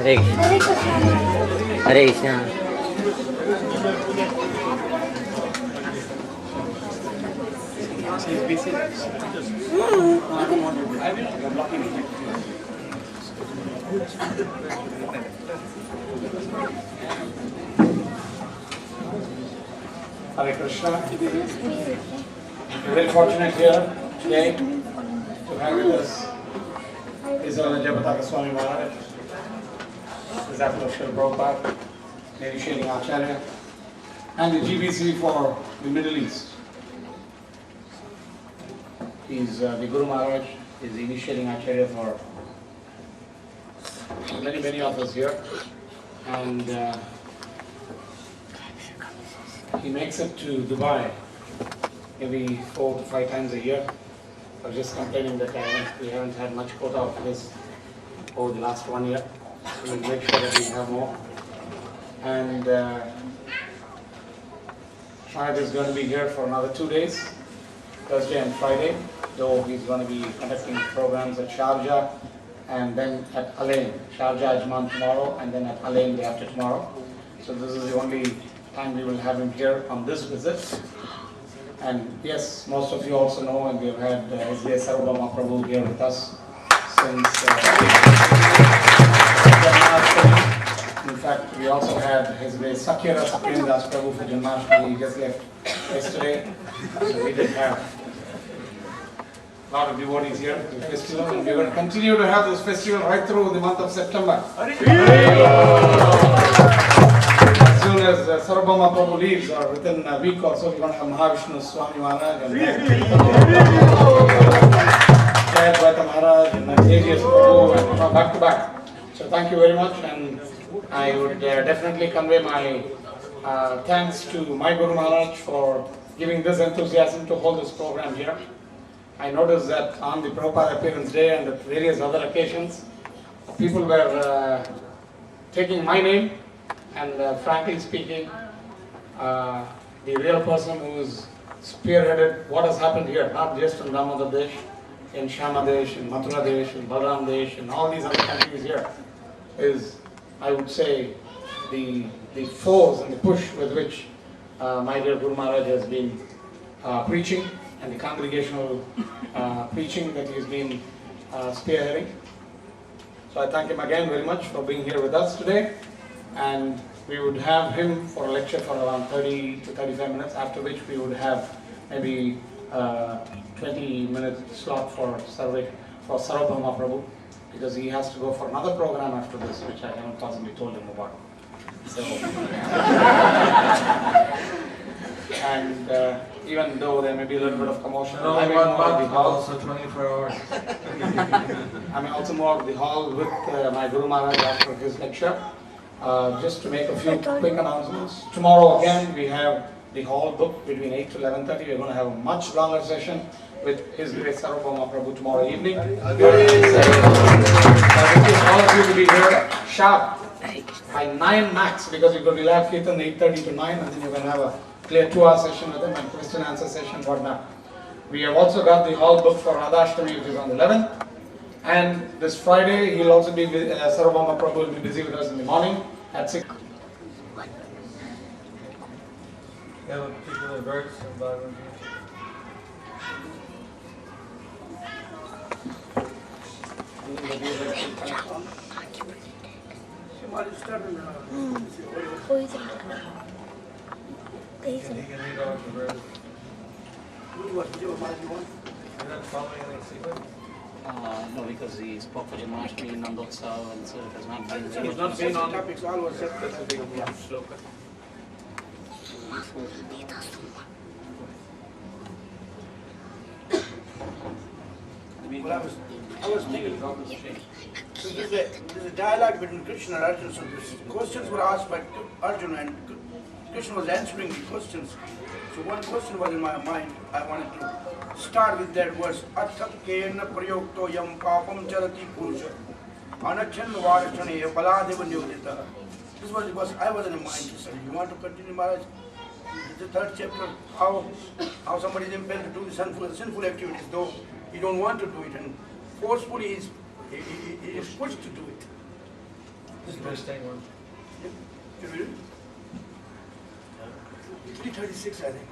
Hare Krishna. Hare Krishna. Hare Krishna. We're very fortunate here today to have with us His Honor Jayapathaka Swami Mahaj, Disciple of Srila Prabhupada, initiating Acharya, and the GBC for the Middle East. He's the Guru Maharaj, is the initiating Acharya for many of us here, and he makes it to Dubai maybe 4 to 5 times a year. I was just complaining that we haven't had much quota of this over the last 1 year. We'll make sure that we have more. And Mahaj is going to be here for another 2 days, Thursday and Friday, though he's going to be conducting programs at Sharjah and then at Alain. Sharjah Ajman tomorrow and then at Alain day after tomorrow. So this is the only time we will have him here on this visit. And yes, most of you also know, and we have had His Grace Sarvabhauma Prabhu here with us since in fact, we also had His Grace Sakyara Saprendas Prabhu for Janmashtami. He just left yesterday. So we did have a lot of devotees here at the festival, and we're going to continue to have this festival right through the month of September. As soon as Sarvabhauma Prabhu leaves, or within a week or so, we're going to have Mahavishnu Swami Maharaj and Jayapathaka Maharaj and Tejas Prabhu and back to back. So thank you very much, and I would definitely convey my thanks to my Guru Maharaj for giving this enthusiasm to hold this program here. I noticed that on the Prabhupada appearance day and at various other occasions, people were taking my name, and frankly speaking, the real person who is spearheaded what has happened here, not just in Damodardesh, in Shamadesh, in Mathuradesh, in Balramdesh, and all these other countries here, is, I would say, the force and the push with which my dear Guru Maharaj has been preaching, and the congregational preaching that he has been spearheading. So I thank him again very much for being here with us today, and we would have him for a lecture for around 30 to 35 minutes, after which we would have maybe 20-minute slot for Sarvabhauma Prabhu, because he has to go for another program after this, which I haven't possibly told him about. So, and even though there may be a little bit of commotion, I may move out of the hall. Also 24 hours. I may also move out of the hall with my Guru Maharaj after his lecture. Just to make a few quick announcements. Tomorrow again we have the hall booked between 8 to 11:30. We're going to have a much longer session with His Grace Sarvabhauma Prabhu tomorrow evening. I request all of you to be here sharp by 9 max, because you're going to have Kirtan 8:30 to 9, and then you're going to have a clear 2-hour session with him and question answer session, whatnot. We have also got the hall booked for Radhashtami, which is on the 11th. And this Friday, he'll also be, Sarvabhauma Prabhu will be busy with us in the morning at 6. You have a particular verse in Bhagavad Gita? You can read all the verse. You're not following any sequence? No, because he spoke for Janmashtami, Nandotsav, and so it has not been. He's not been on topics, all was set. That's a big sloka. Well, I was thinking, so there's a dialogue between Krishna and Arjuna. So questions were asked by Arjuna, and Krishna was answering the questions. So one question was in my mind. I wanted to start with that verse. Athat kena prayokto yam papam charati purusha anachan varachane baladeva nyodita. This was the verse I was in mind to say. You want to continue, Maharaj? the third chapter, how somebody is impelled to do the sinful activities, though he don't want to do it, and forcefully he is pushed to do it. This is the interesting one. Should we read? 336, I think.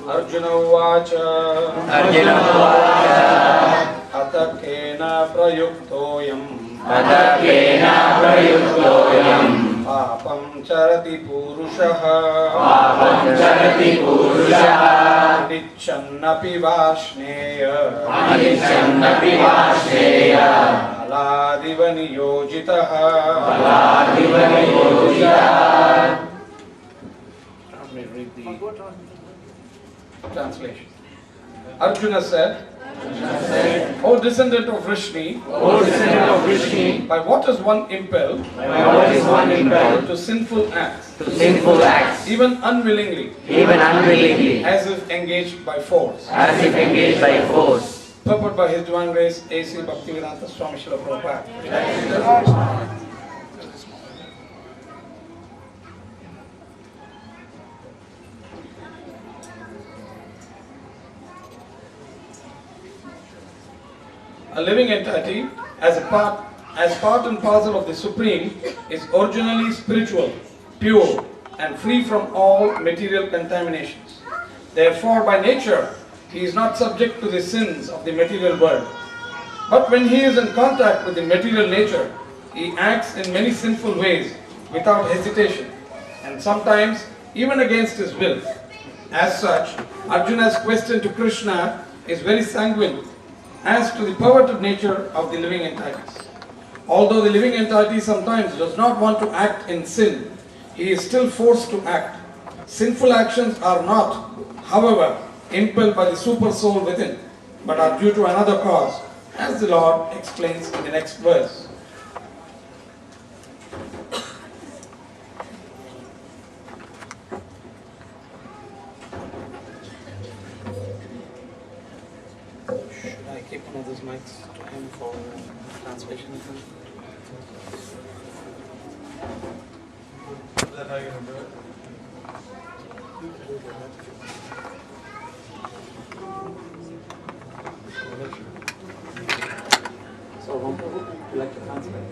Arjuna Uvacha Arjuna Uvacha Atakena Prayuktoyam Atakena Prayuktoyam Papam Charati Purushaha Papam Charati Purushaha Anichannapi Vashneya Anichannapi Vashneya Aladiva Niyojitaha Aladiva Niyojitaha. Let me read the translation. Arjuna said, O descendant of Vrishni, O descendant of Vrishni, by what is one impelled by what is one impelled to sinful acts, to sinful acts, even unwillingly, even unwillingly, as if engaged by force? as if engaged by force? Purport by His Divine Grace, A.C. Bhaktivedanta Swami Srila Prabhupada. A living entity, as part and parcel of the Supreme, is originally spiritual, pure, and free from all material contaminations. Therefore, by nature, he is not subject to the sins of the material world. But when he is in contact with the material nature, he acts in many sinful ways without hesitation, and sometimes even against his will. As such, Arjuna's question to Krishna is very sanguine as to the perverted nature of the living entities. Although the living entity sometimes does not want to act in sin, he is still forced to act. Sinful actions are not, however, impelled by the super soul within, but are due to another cause, as the Lord explains in the next verse. Should I keep one of those mics to him for translation? Is that how you're going to do it? So, would you like to translate?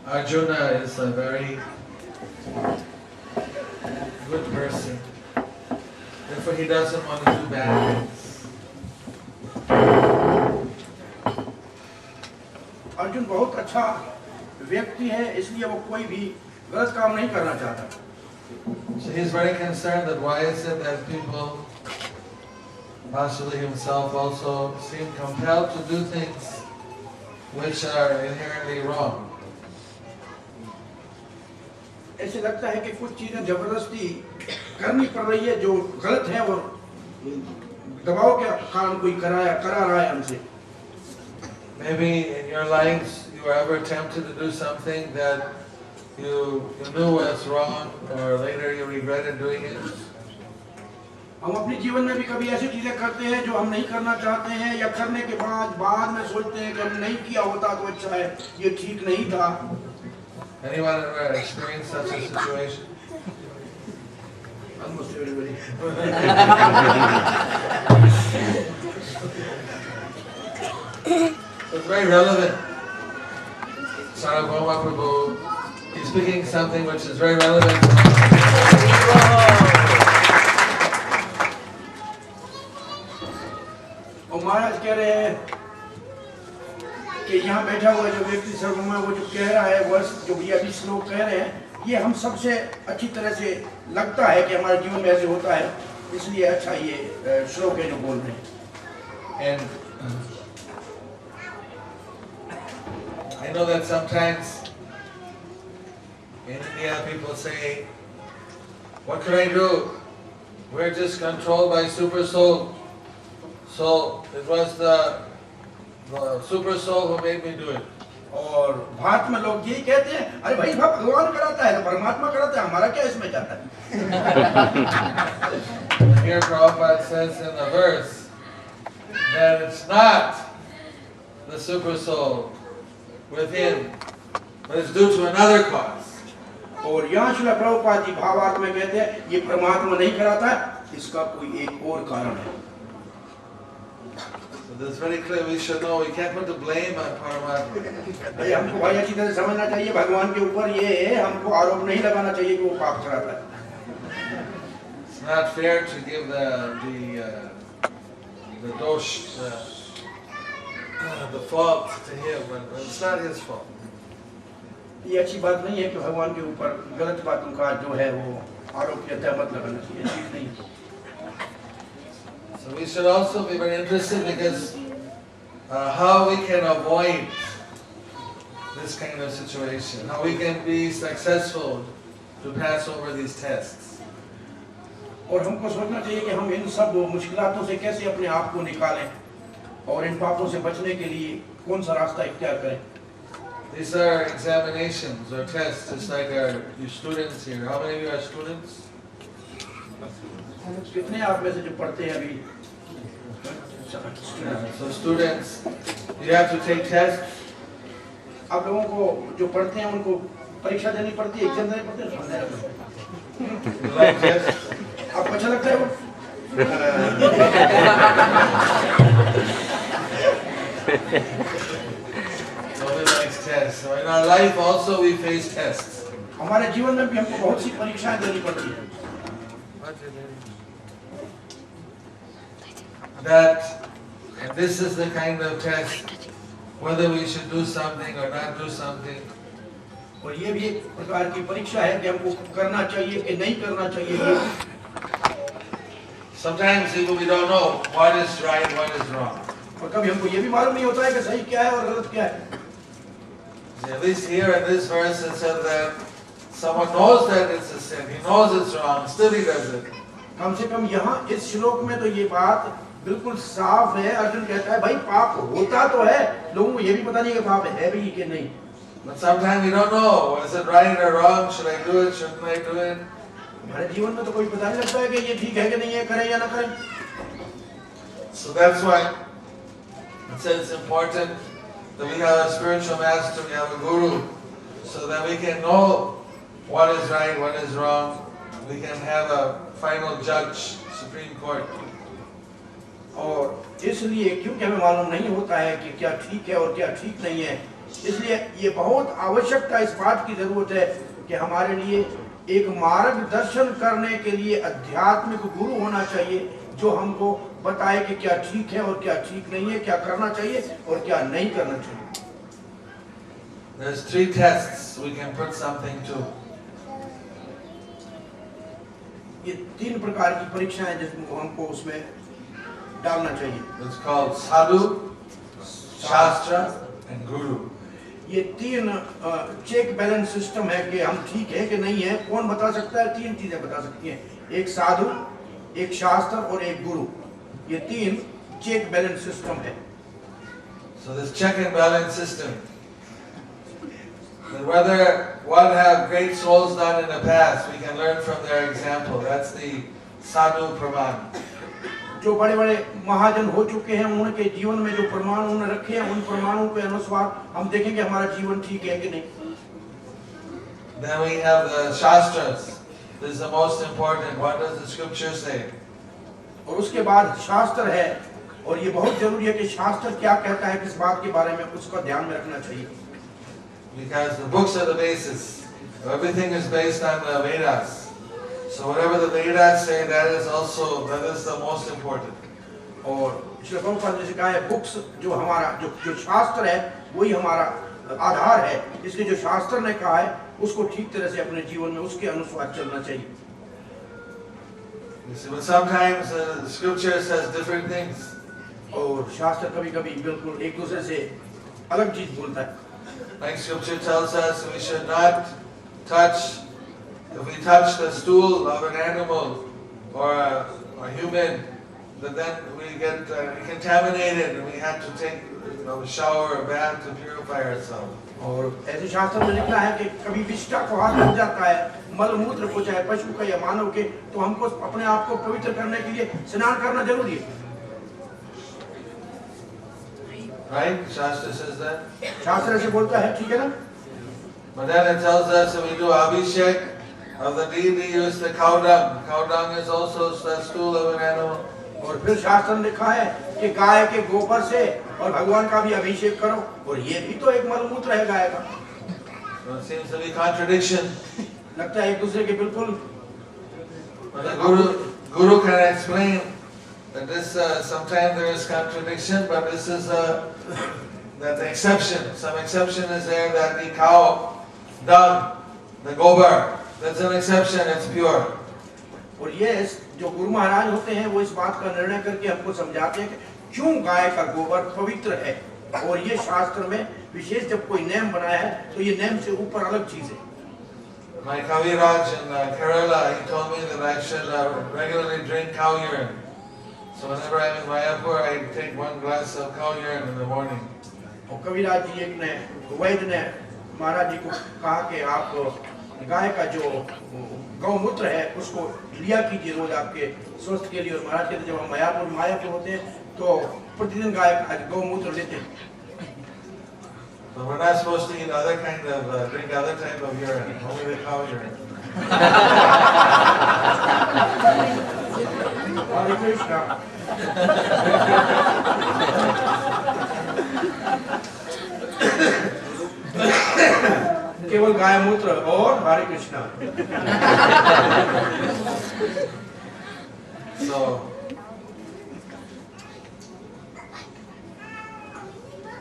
Arjuna is a very good person. Therefore, he doesn't want to do bad things. Arjun बहुत अच्छा व्यक्ति है, इसलिए वो कोई भी गलत काम नहीं करना चाहता. So he's very concerned that why is it that people, possibly himself also, seem compelled to do things which are inherently wrong. ऐसे लगता है कि कुछ चीजें जबरदस्ती करनी पड़ रही है जो गलत है और दबाव के कारण कोई करा रहा है हमसे. Maybe in your lives you were ever tempted to do something that you knew was wrong, or later you regretted doing it. हम अपने जीवन में भी कभी ऐसी चीजें करते हैं जो हम नहीं करना चाहते हैं, या करने के बाद में सोचते हैं कि हम नहीं किया होता तो अच्छा है, ये ठीक नहीं था. Anyone ever experienced such a situation? Almost everybody. It's very relevant. Sarvabhauma Prabhu, he's speaking something which is very relevant. और महाराज कह रहे हैं कि यहाँ बैठा हुआ जो व्यक्ति सर्वमय वो जो कह रहा है वर्ष जो भी अभी श्लोक कह रहे हैं, ये हम सबसे अच्छी तरह से लगता है कि हमारे जीवन में ऐसे होता है, इसलिए अच्छा ये श्लोक है जो बोल रहे हैं. And I know that sometimes in India people say, what can I do? We're just controlled by super soul. So it was the super soul who made me do it. और भारत में लोग यही कहते हैं, अरे भाई भगवान कराता है तो परमात्मा कराता है, हमारा क्या इसमें जाता है? Here Prabhupada says in the verse that it's not the super soul within, but it's due to another cause. और यहाँ श्रील प्रभुपाद जी भावार्थ में कहते हैं ये परमात्मा नहीं कराता है, इसका कोई एक और कारण है। So this is very clear. We should know we can't put the blame on Paramatma. भाई हमको भाई अच्छी तरह समझना चाहिए, भगवान के ऊपर ये है, हमको आरोप नहीं लगाना चाहिए कि वो पाप कराता है। It's not fair to give the dosh, the fault to him when it's not his fault. ये अच्छी बात नहीं है कि भगवान के ऊपर गलत बातों का जो है वो आरोप या तहमत लगाना चाहिए, ठीक नहीं है। So we should also be very interested because how we can avoid this kind of situation, how we can be successful to pass over these tests. और हमको सोचना चाहिए कि हम इन सब मुश्किलातों से कैसे अपने आप को निकालें और इन पापों से बचने के लिए कौन सा रास्ता इख्तियार करें। These are examinations or tests, just like you students here. How many of you are students? कितने आप में से जो पढ़ते हैं अभी? So students, you have to take tests. आप लोगों को जो पढ़ते हैं उनको परीक्षा देनी पड़ती है, एग्जाम देने पड़ते हैं। You like tests? आपको अच्छा लगता है वो? Nobody likes tests. So in our life also we face tests. हमारे जीवन में भी हमको बहुत सी परीक्षाएं देनी पड़ती हैं। That this is the kind of test, whether we should do something or not do something. और ये भी एक प्रकार की परीक्षा है कि हमको करना चाहिए कि नहीं करना चाहिए। Sometimes even we don't know what is right, what is wrong. और कभी हमको ये भी मालूम नहीं होता है कि सही क्या है और गलत क्या है। At least here in this verse it said that someone knows that it's a sin, he knows it's wrong, still he does it. कम से कम यहाँ इस श्लोक में तो ये बात बिल्कुल साफ है। अर्जुन कहता है भाई पाप होता तो है, लोगों को ये भी पता नहीं कि पाप है भी कि नहीं। But sometimes we don't know, is it right or wrong, should I do it, shouldn't I do it? हमारे जीवन में तो कोई पता नहीं लगता है कि ये ठीक है कि नहीं है, करें या ना करें। So that's why it says it's important that we have a spiritual master, we have a guru, so that we can know what is right, what is wrong. We can have a final judge, Supreme Court. और इसलिए क्योंकि हमें मालूम नहीं होता है कि क्या ठीक है और क्या ठीक नहीं है, इसलिए ये बहुत आवश्यकता इस बात की जरूरत है कि हमारे लिए एक मार्गदर्शन करने के लिए आध्यात्मिक गुरु होना चाहिए जो हमको बताए कि क्या ठीक है और क्या ठीक नहीं है, क्या करना चाहिए और क्या नहीं करना चाहिए। There's 3 tests we can put something to. ये 3 प्रकार की परीक्षाएं जिसको हमको उसमें डालना चाहिए। It's called sadhu, shastra and guru. ये 3 चेक बैलेंस सिस्टम है कि हम ठीक है कि नहीं है। कौन बता सकता है? 3 चीजें बता सकती हैं, एक साधु, एक शास्त्र और एक गुरु। ये 3 चेक बैलेंस सिस्टम है। So this check and balance system, that whether what have great souls done in the past, we can learn from their example. That's the sadhu praman. जो बड़े बड़े महाजन हो चुके हैं उनके जीवन में जो प्रमाण उन्होंने रखे हैं, उन प्रमाणों के अनुसार हम देखेंगे हमारा जीवन ठीक है कि नहीं। Then we have the shastras. This is the most important. What does the scripture say? और उसके बाद शास्त्र है और ये बहुत जरूरी है कि शास्त्र क्या कहता है किस बात के बारे में, उसका ध्यान में रखना चाहिए। Because the books are the basis. Everything is based on the Vedas. So whatever the Vedas say, that is the most important. और श्री प्रभुपाद ने कहा है बुक्स जो हमारा जो शास्त्र है वही हमारा आधार है, इसलिए जो शास्त्र ने कहा है उसको ठीक तरह से अपने जीवन में उसके अनुसार चलना चाहिए। You see, but sometimes the scripture says different things. और शास्त्र कभी-कभी बिल्कुल एक दूसरे से अलग चीज बोलता है। Like scripture tells us, we should not touch. If we touch the stool of an animal or a human, but then we get contaminated and we have to take a shower or bath to purify ourselves. और ऐसे शास्त्र में लिखा है कि कभी विष्ठा को हाथ लग जाता है, मल मूत्र को चाहे पशु का या मानव के, तो हमको अपने आप को पवित्र करने के लिए स्नान करना जरूरी है। Right? Shastra says that. शास्त्र ऐसे बोलता है, ठीक है ना? But then it tells us that we do abhishek of the deity, use the cow dung. Cow dung is also the stool of an animal. और फिर शास्त्र में लिखा है कि गाय के गोबर से और भगवान का भी अभिषेक करो, और ये भी तो एक मलमूत्र है गाय का। So it seems to be contradiction. लगता है एक दूसरे के बिल्कुल। But the guru can explain that this sometimes there is contradiction, but this is that the exception. Some exception is there that the cow dung, the gobar, that's an exception. It's pure. और ये जो गुरु महाराज होते हैं वो इस बात का निर्णय करके हमको समझाते हैं कि क्यों गाय का गोबर पवित्र है, और ये शास्त्र में विशेष जब कोई नियम बनाया है तो ये नियम से ऊपर अलग चीज है। My Kaviraj in Kerala, he told me that I should regularly drink cow urine. So whenever I'm in Mayapur, I take 1 glass of cow urine in the morning. और कविराज जी एक ने वैद्य ने महाराज जी को कहा कि आप गाय का जो गौमूत्र है उसको लिया कीजिए रोज आपके स्वास्थ्य के लिए। और महाराज कहते जब हम मायापुर होते हैं तो प्रतिदिन गाय का गौमूत्र लेते हैं। But we're not supposed to eat other kind of drink other type of urine, only the cow urine. Hare Krishna. केवल गाय मूत्र और हरे Krishna. So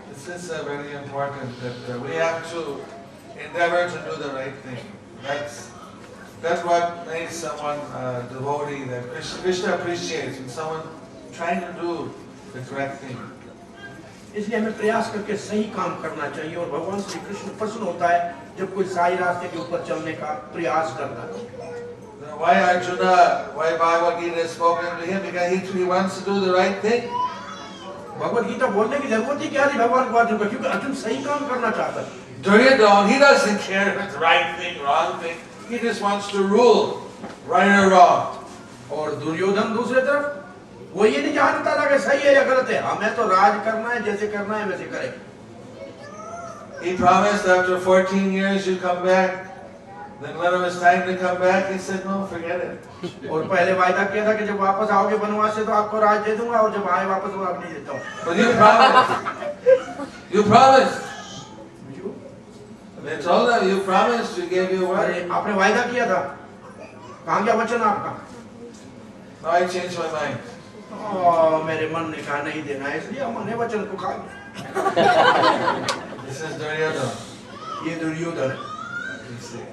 this is very important that we have to endeavor to do the right thing. That's what makes someone a devotee. That Krishna appreciates when someone trying to do the correct thing. इसलिए हमें प्रयास करके सही काम करना चाहिए, और भगवान श्री कृष्ण प्रसन्न होता है जब कोई सही रास्ते के ऊपर चलने का प्रयास करता है। Why Arjuna, why Bhagavad Gita is spoken to him? Because he wants to do the right thing. Bhagavad Gita बोलने की जरूरत ही क्या थी भगवान को अर्जुन को, क्योंकि अर्जुन सही काम करना चाहता है। Duryodhana, he doesn't care if it's right thing, wrong thing. He just wants to rule, right or wrong. और दुर्योधन दूसरे तरफ वो ये नहीं जानता था कि सही है या गलत है, हमें तो राज करना है, जैसे करना है वैसे करें। He promised after 14 years you come back. Then when it was time to come back, he said, no, forget it. और पहले वायदा किया था कि जब वापस आओगे वनवास से तो आपको राज दे दूंगा, और जब आए वापस वो आप नहीं देता हूँ। But you promised. You promised. They told him, you promised, you gave your word. अरे आपने वायदा किया था, कहाँ गया वचन आपका? No, I changed my mind. मेरे मन ने कहा नहीं देना है, इसलिए हमने वचन को खा लिया। This is Duryodhana. ये दुर्योधन है। You see.